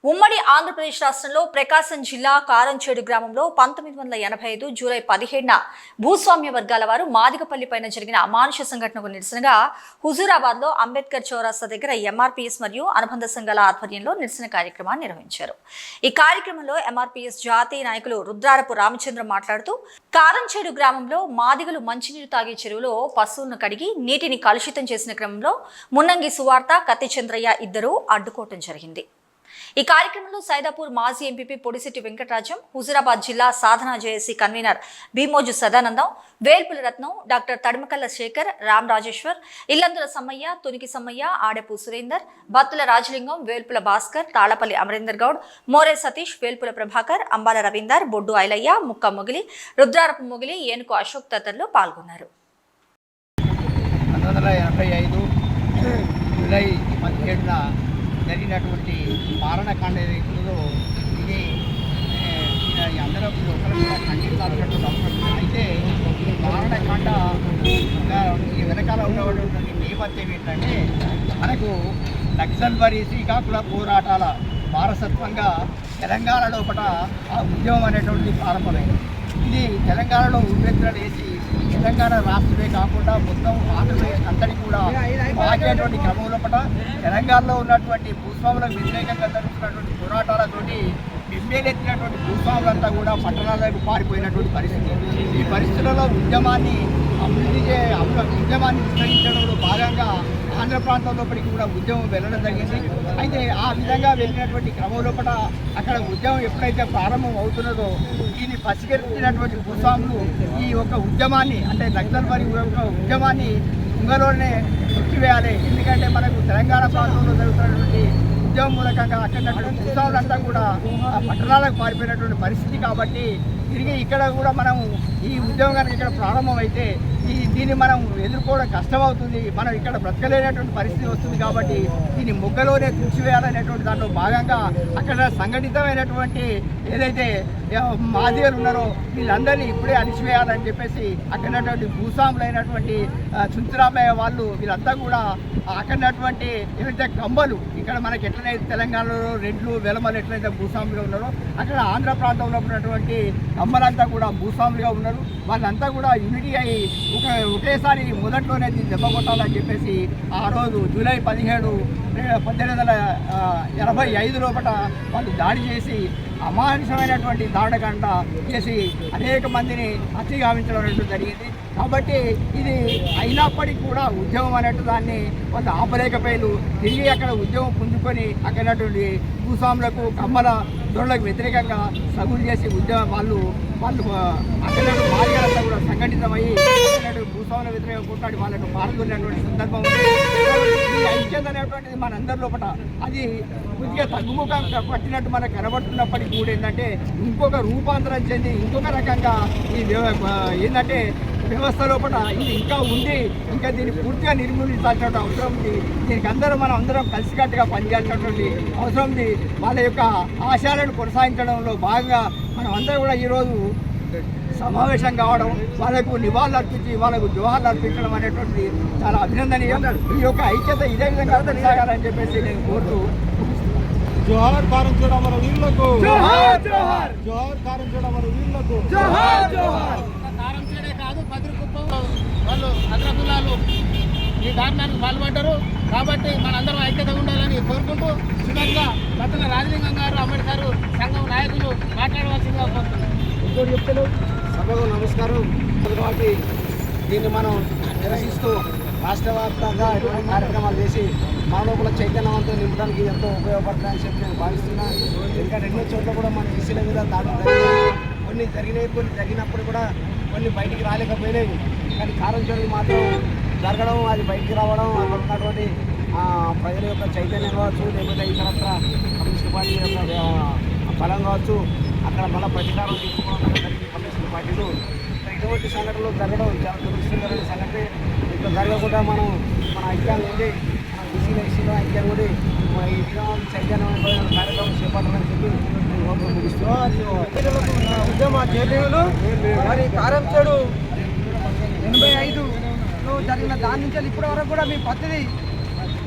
ఉమ్మడి ఆంధ్రప్రదేశ్ రాష్ట్రంలో ప్రకాశం జిల్లా కారంచేడు గ్రామంలో 1985 జూలై 17న భూస్వామ్య వర్గాల వారు మాదిగపల్లి పైన జరిగిన అమానుష సంఘటనకు నిరసనగా హుజూరాబాద్ లో అంబేద్కర్ చౌరస్తా దగ్గర ఎంఆర్పీఎస్ మరియు అనుబంధ సంఘాల ఆధ్వర్యంలో నిరసన కార్యక్రమాన్ని నిర్వహించారు. ఈ కార్యక్రమంలో ఎంఆర్పీఎస్ జాతీయ నాయకులు రుద్రారపు రామచంద్రం మాట్లాడుతూ కారంచేడు గ్రామంలో మాదిగలు మంచినీరు తాగే చెరువులో పశువులను కడిగి నీటిని కలుషితం చేసిన క్రమంలో మున్నంగి సువార్త కత్తి చంద్రయ్య ఇద్దరు అడ్డుకోవటం జరిగింది. ఈ కార్యక్రమంలో సైదాపూర్ మాజీ ఎంపీపీ పొడిశెట్టి వెంకటరాజం, హుజూరాబాద్ జిల్లా సాధన జేఏసీ కన్వీనర్ భీమోజు సదానందం, వేల్పుల రత్నం, డాక్టర్ తడిమకల్ల శేఖర్, రామ్ రాజేశ్వర్, ఇల్లందుల సమ్మయ్య, తునికి సమ్మయ్య, ఆడెపు సురేందర్, బత్తుల రాజలింగం, వేల్పుల భాస్కర్, తాళపల్లి అమరేందర్ గౌడ్, మోరే సతీష్, వేల్పుల ప్రభాకర్, అంబాల రవీందర్, బొడ్డు ఐలయ్య, ముక్క మొగిలి, రుద్రారపు మొగిలి, ఏనుకు అశోక్ తదితరులు పాల్గొన్నారు. 1985 జూలై 17న జరిగినటువంటి మారణకాండ ఏదైతుందో ఇది అందరూ ఒకరు కూడా ఖండించాల్సినటువంటి అవసరం. అయితే ఈ మారణకాండ ఈ వెనకాల ఉన్నటువంటి నేపథ్యం ఏంటంటే మనకు నక్సల్బరీ శ్రీకాకుళ పోరాటాల వారసత్వంగా తెలంగాణ లోపల ఆ ఉద్యమం అనేటువంటిది ప్రారంభమైంది. ఇది తెలంగాణలో ఉవ్వెత్తులు వేసి తెలంగాణ రాష్ట్రమే కాకుండా మొత్తం ఆంధ్రప్రదేశ్ అంతటి కూడా మాకేటువంటి క్రమం లోపల తెలంగాణలో ఉన్నటువంటి భూస్వాములకు వ్యతిరేకంగా జరుగుతున్నటువంటి పోరాటాలతోటి ఎమ్మెల్యేచ్చినటువంటి భూస్వాములంతా కూడా పట్టణాలకు పారిపోయినటువంటి పరిస్థితి. ఈ పరిస్థితులలో ఉద్యమాన్ని విస్తరించడంలో భాగంగా ఆంధ్ర ప్రాంతం లోపలికి కూడా ఉద్యమం వెళ్ళడం జరిగింది. అయితే ఆ విధంగా వెళ్ళినటువంటి క్రమం లోపల అక్కడ ఉద్యమం ఎప్పుడైతే ప్రారంభం అవుతున్నదో దీన్ని పసిగెత్తినటువంటి భూస్వాములు ఈ యొక్క ఉద్యమాన్ని అంటే నక్సల్బరీ యొక్క ఉద్యమాన్ని తుంగలోనే తొక్కివేయాలి. ఎందుకంటే మనకు తెలంగాణ ప్రాంతంలో జరుగుతున్నటువంటి ఉద్యమం మూలకంగా అక్కడ భూస్వాములంతా కూడా పట్టణాలకు పారిపోయినటువంటి పరిస్థితి. కాబట్టి తిరిగి ఇక్కడ కూడా మనం ఈ ఉద్యమం కనుక ఇక్కడ ప్రారంభమైతే దీన్ని మనం ఎదుర్కోవడం కష్టమవుతుంది, మనం ఇక్కడ బ్రతకలేనటువంటి పరిస్థితి వస్తుంది. కాబట్టి దీన్ని మొగ్గలోనే తుడిచివేయాలనేటువంటి దాంట్లో భాగంగా అక్కడ సంఘటితమైనటువంటి ఏదైతే మాదిగలు ఉన్నారో వీళ్ళందరినీ ఇప్పుడే అణిచివేయాలని చెప్పేసి అక్కడటువంటి భూస్వాములైనటువంటి చుంచురామయ్య వాళ్ళు వీళ్ళంతా కూడా అక్కడటువంటి ఏవైతే కంబలు ఇక్కడ మనకి ఎట్లనైతే తెలంగాణలో రెడ్లు వెలమలు ఎట్లయితే భూస్వాములుగా ఉన్నారో అక్కడ ఆంధ్ర ప్రాంతంలో ఉన్నటువంటి కంబలంతా కూడా భూస్వాములుగా ఉన్నారు. వాళ్ళంతా కూడా యూనిటీ అయ్యి ఒకేసారి మొదట్లోనే దీన్ని దెబ్బ కొట్టాలని చెప్పేసి ఆ రోజు జూలై 17, 1885 లోపల వాళ్ళు దాడి చేసి అమానుషమైనటువంటి దారుణకాండ చేసి అనేక మందిని హత్య గావించడం అనేటువంటి జరిగింది. కాబట్టి ఇది అయినప్పటికీ కూడా ఉద్యమం అనేటు దాన్ని వాళ్ళు ఆపలేకపోయారు. తిరిగి అక్కడ ఉద్యమం పుంజుకొని అక్కడటువంటి భూస్వాములకు కమ్మల దొరలకు వ్యతిరేకంగా సగులు చేసి ఉద్యమం వాళ్ళు అక్కడ మాదిగలంతా కూడా సంఘటితమయ్యి అక్కడ భూస్వాముల వ్యతిరేకంగా కొట్లాడి వాళ్ళకు పాల్గొన్నటువంటి సందర్భం ఉంది. ఈ ఐక్యత అనేటువంటిది మనందరి లోపల అది కొద్దిగా తగ్గుముఖం పట్టినట్టు మనకు కనబడుతున్నప్పటికీ కూడా ఏంటంటే ఇంకొక రూపాంతరం చెంది ఇంకొక రకంగా ఈ ఏంటంటే వ్యవస్థ లోపల ఇది ఇంకా ఉంది, ఇంకా దీన్ని పూర్తిగా నిర్మూలించాల్సినటువంటి అవసరం ఉంది. దీనికి మనం అందరం కలిసికట్టుగా పనిచేయాల్సినటువంటి అవసరం ఉంది. వాళ్ళ యొక్క ఆశయాలను కొనసాగించడంలో భాగంగా మనం అందరం కూడా ఈరోజు సమావేశం కావడం, వాళ్ళకు నివాళులు అర్పించి వాళ్ళకు జోహార్లు అర్పించడం అనేటువంటి చాలా అభినందనీయం. ఈ యొక్క ఐక్యత ఇదే విధంగా కొనసాగాలని చెప్పేసి నేను కోరుతూ జోహార్ కారంచేడు అమర వీరులకు, జోహార్ జోహార్, జోహార్ కారంచేడు అమర వీరులకు, జోహార్ జోహార్. కారంచేడే కాదు పదిరికుప్పం వాళ్ళు అగ్రకులాలు ఈ దారుణానికి పాల్పడ్డారు. కాబట్టి మనందరం ఐక్యత ఉండాలని కోరుకుంటూ చివరిగా బత్తుల రాజలింగం గారు, అంబేద్కర్ సంఘం నాయకులు మాట్లాడవలసిందిగా కోరుతున్నాను. సభకు నమస్కారం. కాబట్టి దీన్ని మనం నిరసిస్తూ రాష్ట్ర వ్యాప్తంగా ఎటువంటి కార్యక్రమాలు చేసి మన లోపల చైతన్యవంతం నింపడానికి ఎంతో ఉపయోగపడతాయని చెప్పి నేను భావిస్తున్నాను. ఎందుకంటే ఎన్నో చోట్ల కూడా మన ఈసీల మీద దాడులు కొన్ని జరిగినాయి, కొన్ని జరిగినప్పుడు కూడా కొన్ని బయటికి రాలేకపోయినాయి. కానీ కారంచేడు మాత్రం జరగడం, అది బయటికి రావడం, అక్కడ ఉన్నటువంటి ప్రజల యొక్క చైతన్యం కావచ్చు, లేకపోతే ఇతరత్ర కమ్యూనిస్ట్ పార్టీ యొక్క బలం కావచ్చు, అక్కడ మళ్ళీ ప్రతీకారం తీసుకోవడం కమ్యూనిస్ట్ పార్టీలు ఇటువంటి సంఘటనలు జరగడం చాలా దురదృష్టకరమైన సంఘటన. ఇట్లా జరగకుండా మన ఐక్యాన్ని ఉండి మన ఈసీలో ఐక్యం ఉండి ఈ విధానం చైతన్యమైన కార్యక్రమం చేపట్టాలని చెప్పి ఉద్యమ చేతులు మరి కారంచేడు 85లో జరిగిన దాని నుంచి ఇప్పటి వరకు కూడా మీ పద్ధతి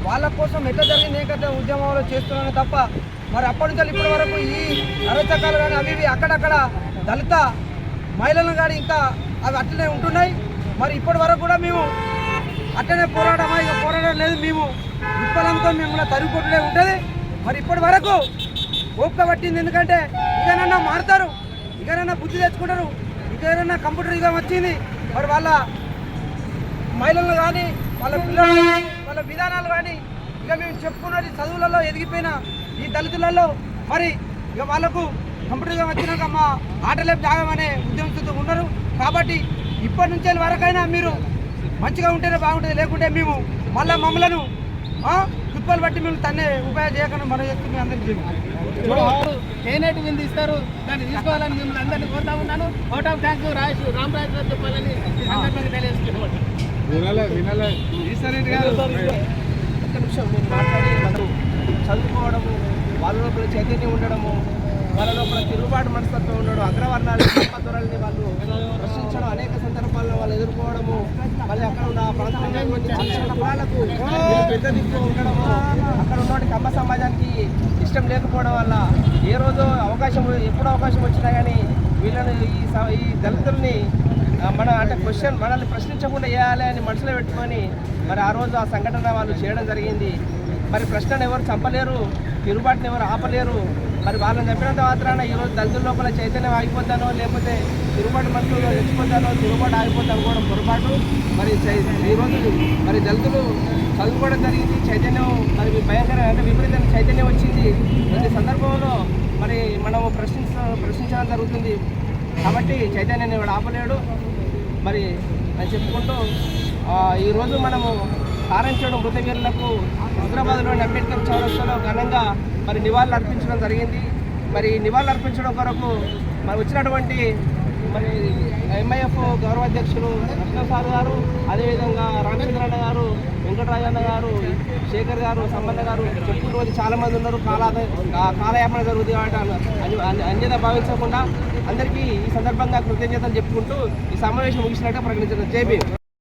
వాళ్ళ కోసం ఎట్లా జరిగింది ఏకైతే ఉద్యమంలో చేస్తున్నాను తప్ప మరి అప్పటి నుంచి ఇప్పటి వరకు ఈ అరచకాలు కానీ అవి ఇవి అక్కడక్కడ దళిత మహిళలను కానీ ఇంకా అవి అట్లనే ఉంటున్నాయి. మరి ఇప్పటి వరకు కూడా మేము అట్లనే పోరాడమా, ఇక పోరాడడం లేదు, మేము విఫలంతో మిమ్మల్ని తరిగిపోతూనే ఉంటుంది. మరి ఇప్పటి వరకు ఓపిక పట్టింది, ఎందుకంటే ఇకనన్నా మారుతారు, ఇకనన్నా బుద్ధి తెచ్చుకుంటారు, ఇకనన్నా కంప్యూటర్ యుగం వచ్చింది. మరి వాళ్ళ మహిళలు కానీ వాళ్ళ పిల్లలు కానీ వాళ్ళ విధానాలు కానీ ఇక మేము చెప్పుకున్నది చదువులలో ఎదిగిపోయిన ఈ దళితులలో మరి ఇక వాళ్ళకు కంప్యూటర్ యుగం వచ్చినాక మా ఆటలే త్యాగం అనే ఉద్యమస్తులు ఉన్నారు. కాబట్టి ఇప్పటి నుంచి వరకైనా మీరు మంచిగా ఉంటేనే బాగుంటుంది, లేకుంటే మేము మళ్ళీ మమ్మలను కుప్పలు బట్టి మేము తన్నే ఉపయోగం చేయకుండా మనం చేస్తుంది అందరికీ తేనెటి విందు ఇస్తారు, దాన్ని తీసుకోవాలని మిమ్మల్ని అందరినీ కోరుతా ఉన్నాను. ఓట్ ఆఫ్ థ్యాంక్స్ రామరాజు గారు చెప్పాలని ఈ సందర్భంగా తెలియజేస్తున్నాను. ఒక్క నిమిషం నేను మాట్లాడి మనం చదువుకోవడము, వాళ్ళ లోపల చైతన్యం ఉండడము, వాళ్ళ లోపల తిరుగుబాటు మనస్తత్వం ఉండడం, అగ్రవర్ణాలు పద్ధతులని వాళ్ళు ప్రశ్నించడం, అనేక సందర్భాల్లో వాళ్ళు ఎదుర్కోవడము, మళ్ళీ అక్కడ ఉన్న ప్రాంతంలో చిన్న కులాలకు పెద్ద దిక్కు ఉండడము, అక్కడ ఉన్నటువంటి కమ్మ సమాజానికి ఇష్టం లేకపోవడం వల్ల ఏ రోజు ఎప్పుడు అవకాశం వచ్చినా కానీ వీళ్ళని ఈ దళితుల్ని మనల్ని ప్రశ్నించకుండా వేయాలి అని మనసులో పెట్టుకొని మరి ఆ రోజు ఆ సంఘటన వాళ్ళు చేయడం జరిగింది. మరి ప్రశ్నను ఎవరు చంపలేరు, తిరుగుబాటుని ఎవరు ఆపలేరు. మరి వాళ్ళని చెప్పినంత మాత్రాన ఈరోజు దళితుల లోపల చైతన్యం ఆగిపోతానో, లేకపోతే తిరుగుబాటు మనసులో తెచ్చిపోతానో, తిరుగుబాటు ఆగిపోతాను కూడా పొరపాటు. మరి ఈరోజు మరి దళితులు చదువుకోవడం జరిగింది, చైతన్యం మరి భయంకర విపరీతమైన చైతన్యం వచ్చింది. ప్రతి సందర్భంలో మరి మనము ప్రశ్నించడం జరుగుతుంది. కాబట్టి చైతన్యాన్ని వాడు ఆపలేడు. మరి అని చెప్పుకుంటూ ఈరోజు మనము కారంచేడు మృతవీరులకు హైదరాబాద్లోని అంబేద్కర్ చౌరస్తాలో ఘనంగా మరి నివాళులు అర్పించడం జరిగింది. మరి నివాళులు అర్పించడం కొరకు మరి వచ్చినటువంటి మరి ఎంఐఎఫ్ గౌరవ అధ్యక్షులు రత్నసార్ గారు, అదేవిధంగా రామచంద్రన్న గారు, వెంకటరాజన్న గారు, శేఖర్ గారు, సంబంధ గారు చెప్పుకుంటూ వచ్చి చాలామంది ఉన్నారు. కాలయాపన జరుగుతుంది కాబట్టి అన్యత భావించకుండా అందరికీ ఈ సందర్భంగా కృతజ్ఞతలు చెప్పుకుంటూ ఈ సమావేశం ముగిసినట్టుగా ప్రకటించడం. జై భీమ్.